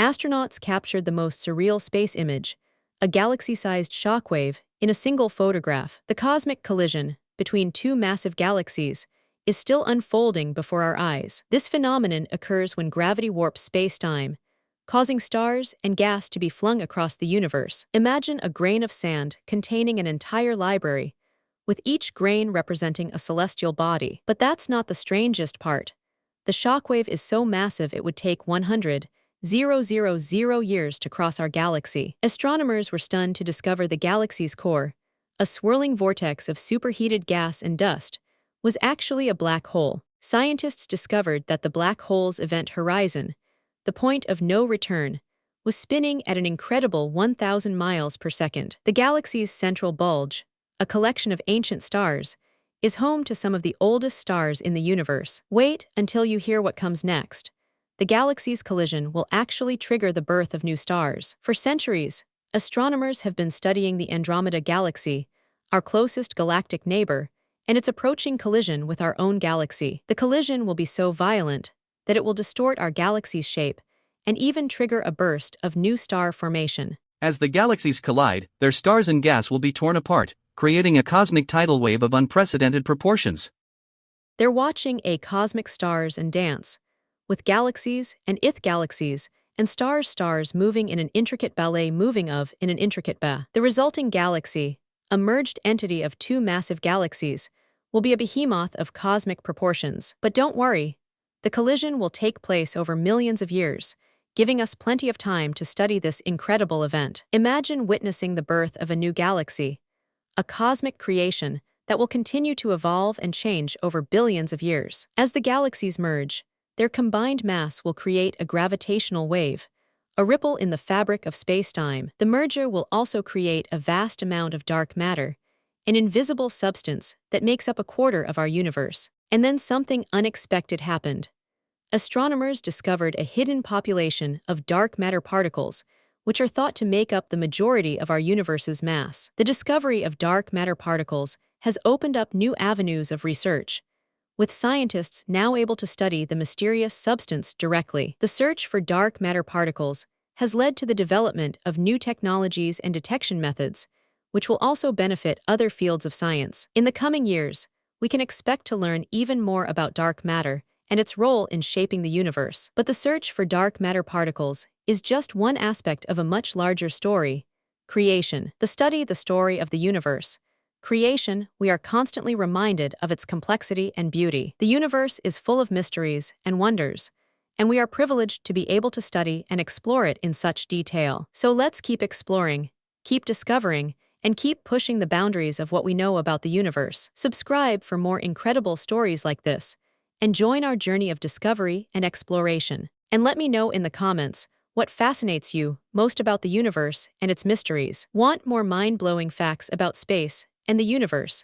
Astronauts captured the most surreal space image, a galaxy-sized shockwave, in a single photograph. The cosmic collision between two massive galaxies is still unfolding before our eyes. This phenomenon occurs when gravity warps space-time, causing stars and gas to be flung across the universe. Imagine a grain of sand containing an entire library, with each grain representing a celestial body. But that's not the strangest part. The shockwave is so massive it would take 100,000 years to cross our galaxy. Astronomers were stunned to discover the galaxy's core, a swirling vortex of superheated gas and dust, was actually a black hole. Scientists discovered that the black hole's event horizon, the point of no return, was spinning at an incredible 1,000 miles per second. The galaxy's central bulge, a collection of ancient stars, is home to some of the oldest stars in the universe. Wait until you hear what comes next. The galaxy's collision will actually trigger the birth of new stars. For centuries, astronomers have been studying the Andromeda Galaxy, our closest galactic neighbor, and its approaching collision with our own galaxy. The collision will be so violent that it will distort our galaxy's shape and even trigger a burst of new star formation. As the galaxies collide, their stars and gas will be torn apart, creating a cosmic tidal wave of unprecedented proportions. They're watching a cosmic stars and dance, with galaxies and galaxies and stars moving in an intricate ballet in an intricate ba. The resulting galaxy, a merged entity of two massive galaxies, will be a behemoth of cosmic proportions. But don't worry, the collision will take place over millions of years, giving us plenty of time to study this incredible event. Imagine witnessing the birth of a new galaxy, a cosmic creation that will continue to evolve and change over billions of years. As the galaxies merge, their combined mass will create a gravitational wave, a ripple in the fabric of space-time. The merger will also create a vast amount of dark matter, an invisible substance that makes up a quarter of our universe. And then something unexpected happened. Astronomers discovered a hidden population of dark matter particles, which are thought to make up the majority of our universe's mass. The discovery of dark matter particles has opened up new avenues of research, with scientists now able to study the mysterious substance directly. The search for dark matter particles has led to the development of new technologies and detection methods, which will also benefit other fields of science. In the coming years, we can expect to learn even more about dark matter and its role in shaping the universe. But the search for dark matter particles is just one aspect of a much larger story: creation. The story of the universe. Creation, we are constantly reminded of its complexity and beauty. The universe is full of mysteries and wonders, and we are privileged to be able to study and explore it in such detail. So let's keep exploring, keep discovering, and keep pushing the boundaries of what we know about the universe. Subscribe for more incredible stories like this, and join our journey of discovery and exploration. And let me know in the comments what fascinates you most about the universe and its mysteries. Want more mind-blowing facts about space and the universe?